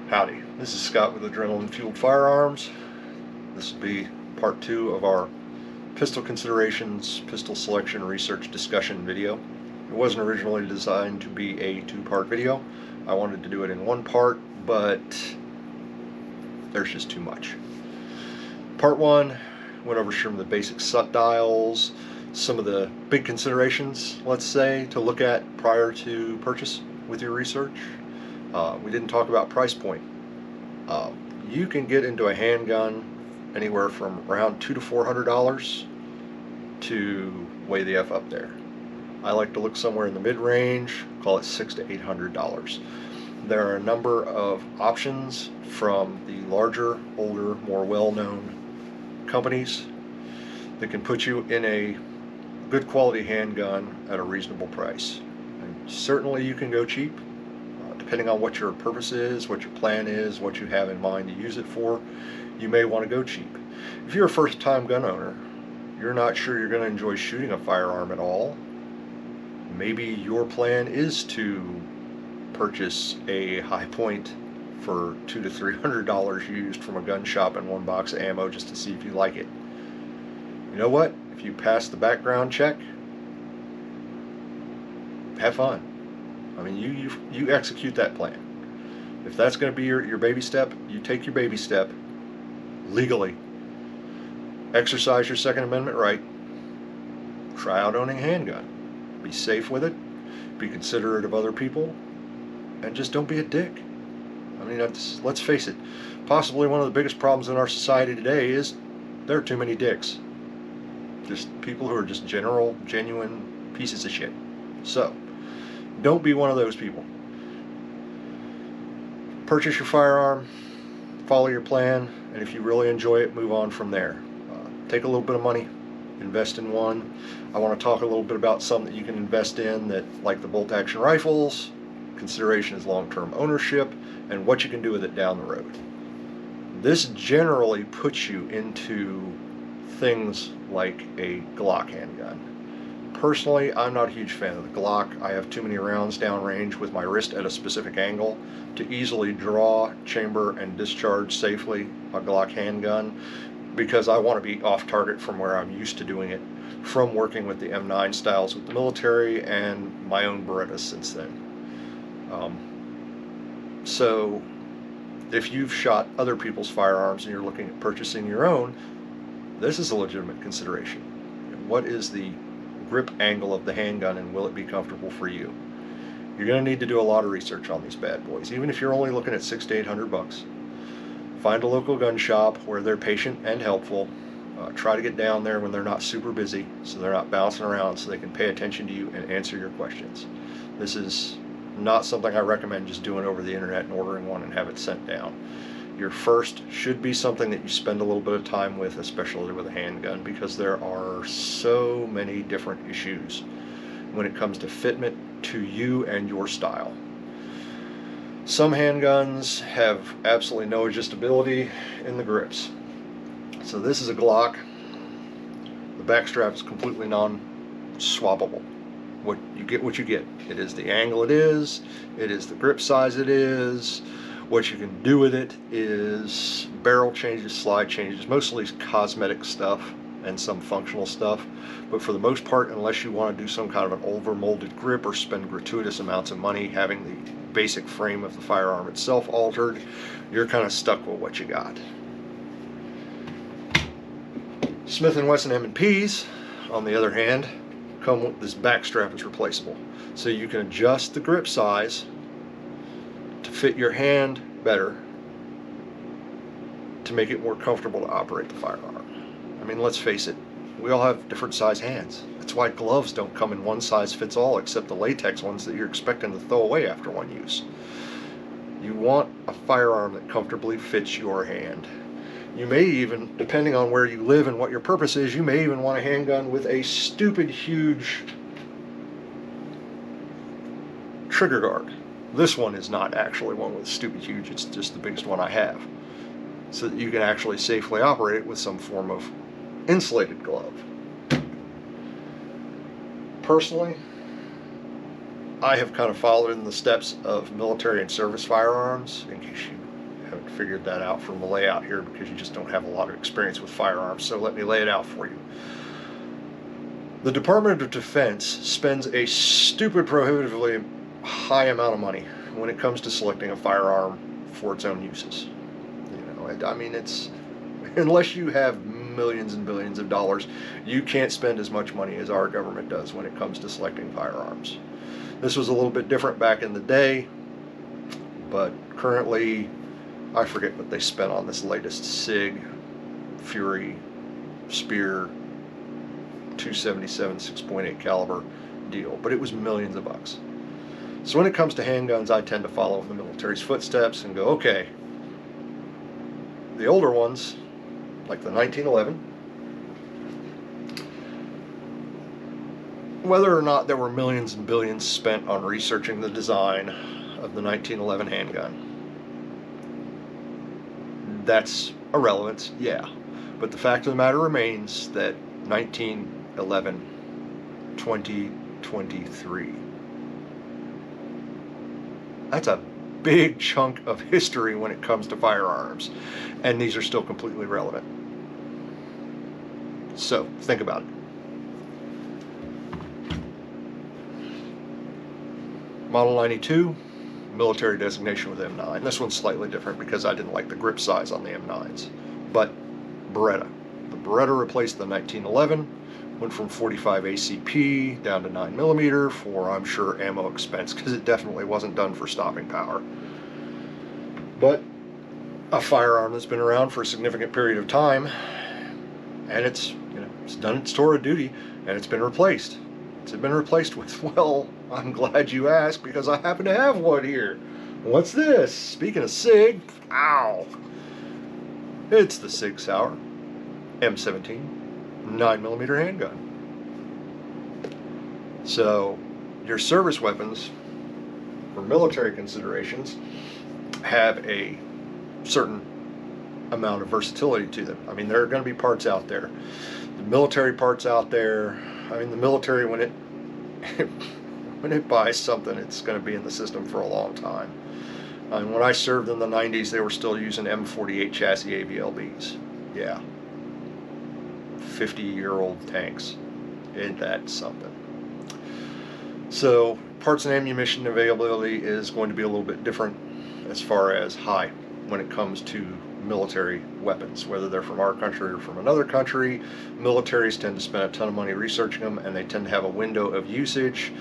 Howdy, this is Scott with Adrenaline Fueled Firearms. This will be part 2 of our pistol considerations, pistol selection research discussion video. It wasn't originally designed to be a 2-part video. I wanted to do it in 1 part, but there's just too much. Part 1 went over some of the basic SUT dials, some of the big considerations, let's say, to look at prior to purchase with your research. We didn't talk about price point. You can get into a handgun anywhere from around $200 to $400 to way the F up there. I like to look somewhere in the mid-range, call it $600 to $800. There are a number of options from the larger, older, more well-known companies that can put you in a good quality handgun at a reasonable price. And certainly you can go cheap. Depending on what your purpose is, what your plan is, what you have in mind to use it for, you may want to go cheap. If you're a first-time gun owner, you're not sure you're going to enjoy shooting a firearm at all, maybe your plan is to purchase a high point for $200 to $300 used from a gun shop and 1 box of ammo just to see if you like it. You know what? If you pass the background check, have fun. I mean, you execute that plan. If that's going to be your baby step, you take your baby step legally. Exercise your Second Amendment right. Try out owning a handgun. Be safe with it. Be considerate of other people. And just don't be a dick. I mean, let's face it. Possibly one of the biggest problems in our society today is there are too many dicks. Just people who are just genuine pieces of shit. So, don't be one of those people. Purchase your firearm, follow your plan, and if you really enjoy it, move on from there. Take a little bit of money, invest in one. I want to talk a little bit about some that you can invest in, that, like the bolt action rifles, consideration is long-term ownership, and what you can do with it down the road. This generally puts you into things like a Glock handgun. Personally, I'm not a huge fan of the Glock. I have too many rounds downrange with my wrist at a specific angle to easily draw, chamber, and discharge safely a Glock handgun, because I want to be off target from where I'm used to doing it, from working with the M9 styles with the military and my own Berettas since then. So if you've shot other people's firearms and you're looking at purchasing your own, this is a legitimate consideration. What is the grip angle of the handgun, and will it be comfortable for you? You're going to need to do a lot of research on these bad boys, even if you're only looking at $600 to $800. Find a local gun shop where they're patient and helpful. Try to get down there when they're not super busy, so they're not bouncing around, so they can pay attention to you and answer your questions. This is not something I recommend just doing over the internet and ordering one and have it sent down. Your first should be something that you spend a little bit of time with, especially with a handgun, because there are so many different issues when it comes to fitment to you and your style. Some handguns have absolutely no adjustability in the grips. So this is a Glock. The back strap is completely non-swappable. What you get. It is the angle it is the grip size it is. What you can do with it is barrel changes, slide changes, mostly cosmetic stuff and some functional stuff. But for the most part, unless you want to do some kind of an over-molded grip or spend gratuitous amounts of money having the basic frame of the firearm itself altered, you're kind of stuck with what you got. Smith & Wesson M&Ps, on the other hand, come with this back strap is replaceable. So you can adjust the grip size to fit your hand better, to make it more comfortable to operate the firearm. I mean, let's face it, we all have different size hands. That's why gloves don't come in one size fits all, except the latex ones that you're expecting to throw away after one use. You want a firearm that comfortably fits your hand. You may even, depending on where you live and what your purpose is, you may even want a handgun with a stupid huge trigger guard. This one is not actually one with stupid huge, it's just the biggest one I have. So that you can actually safely operate it with some form of insulated glove. Personally, I have kind of followed in the steps of military and service firearms, in case you haven't figured that out from the layout here because you just don't have a lot of experience with firearms, so let me lay it out for you. The Department of Defense spends a stupid, prohibitively high amount of money when it comes to selecting a firearm for its own uses. I mean, it's, unless you have millions and billions of dollars, you can't spend as much money as our government does when it comes to selecting firearms. This was a little bit different back in the day, but currently, I forget what they spent on this latest SIG, Fury, Spear, 277 6.8 caliber deal, but it was millions of bucks. So when it comes to handguns, I tend to follow the military's footsteps and go, okay, the older ones, like the 1911, whether or not there were millions and billions spent on researching the design of the 1911 handgun, that's irrelevant, yeah. But the fact of the matter remains that 1911, 2023, that's a big chunk of history when it comes to firearms, and these are still completely relevant. So think about it. Model 92, military designation with M9. This one's slightly different because I didn't like the grip size on the M9s. But Beretta. The Beretta replaced the 1911, went from 45 ACP down to 9mm for, I'm sure, ammo expense, because it definitely wasn't done for stopping power. But a firearm that's been around for a significant period of time, and it's done its tour of duty, and it's been replaced. It's been replaced with, well, I'm glad you asked, because I happen to have one here. What's this? Speaking of SIG, ow! It's the SIG Sauer M17 9mm handgun. So your service weapons, for military considerations, have a certain amount of versatility to them. I mean, there are going to be parts out there. The military parts out there, I mean, the military, when it when it buys something, it's going to be in the system for a long time. And when I served in the 90s, they were still using M48 chassis AVLBs. Yeah. 50-year-old tanks. Ain't that something? So parts and ammunition availability is going to be a little bit different as far as high when it comes to military weapons, whether they're from our country or from another country. Militaries tend to spend a ton of money researching them, and they tend to have a window of usage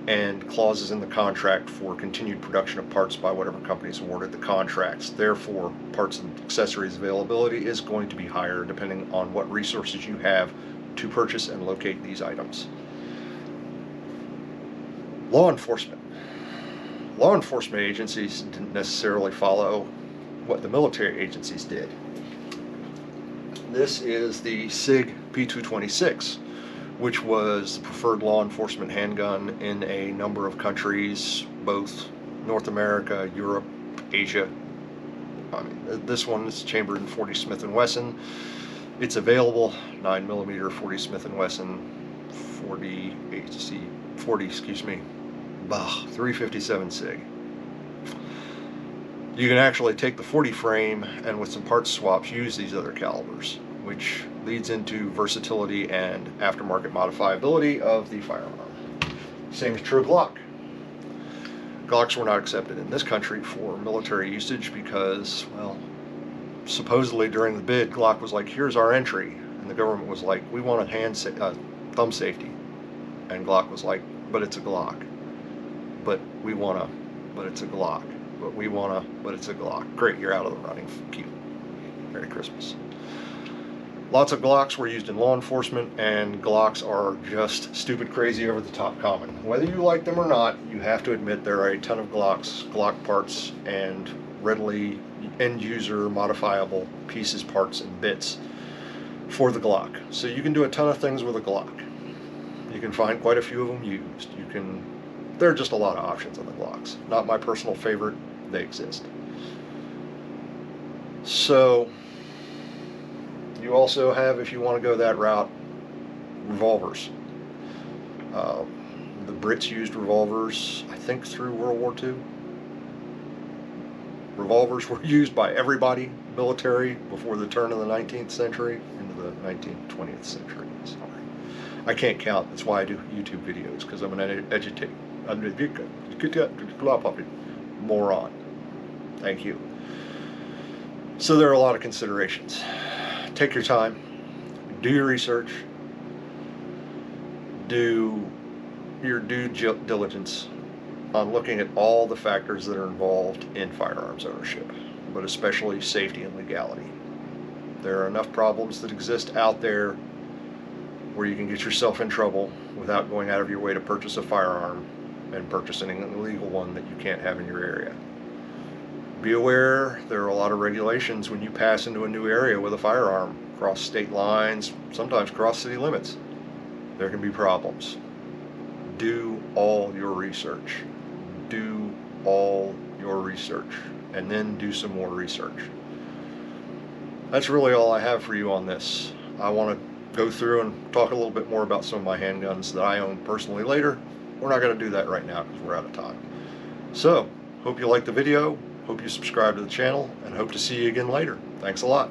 and clauses in the contract for continued production of parts by whatever companies awarded the contracts. Therefore, parts and accessories availability is going to be higher depending on what resources you have to purchase and locate these items. Law enforcement. Law enforcement agencies didn't necessarily follow what the military agencies did. This is the SIG P226, which was the preferred law enforcement handgun in a number of countries, both North America, Europe, Asia. I mean, this one is chambered in 40 Smith & Wesson. It's available, 9mm 40 Smith & Wesson, 357 SIG. You can actually take the 40 frame and with some parts swaps use these other calibers, which leads into versatility and aftermarket modifiability of the firearm. Same is true of Glock. Glocks were not accepted in this country for military usage because, well, supposedly during the bid, Glock was like, here's our entry. And the government was like, we want a thumb safety. And Glock was like, but it's a Glock. But it's a Glock. But it's a Glock. Great, you're out of the running. Cute. Merry Christmas. Lots of Glocks were used in law enforcement, and Glocks are just stupid, crazy, over-the-top common. Whether you like them or not, you have to admit there are a ton of Glock parts, and readily end-user modifiable pieces, parts, and bits for the Glock. So you can do a ton of things with a Glock. You can find quite a few of them used. There are just a lot of options on the Glocks. Not my personal favorite, they exist. So you also have, if you want to go that route, revolvers. The Brits used revolvers, I think, through World War II. Revolvers were used by everybody, military, before the turn of the 19th century into the 19th, 20th century. Sorry. I can't count. That's why I do YouTube videos, because I'm an moron. Thank you. So there are a lot of considerations. Take your time. Do your research. Do your due diligence on looking at all the factors that are involved in firearms ownership, but especially safety and legality. There are enough problems that exist out there where you can get yourself in trouble without going out of your way to purchase a firearm and purchasing an illegal one that you can't have in your area. Be aware there are a lot of regulations when you pass into a new area with a firearm, cross state lines, sometimes cross city limits. There can be problems. Do all your research. Do all your research, and then do some more research. That's really all I have for you on this. I want to go through and talk a little bit more about some of my handguns that I own personally later. We're not going to do that right now because we're out of time. So, hope you liked the video, hope you subscribe to the channel, and hope to see you again later. Thanks a lot.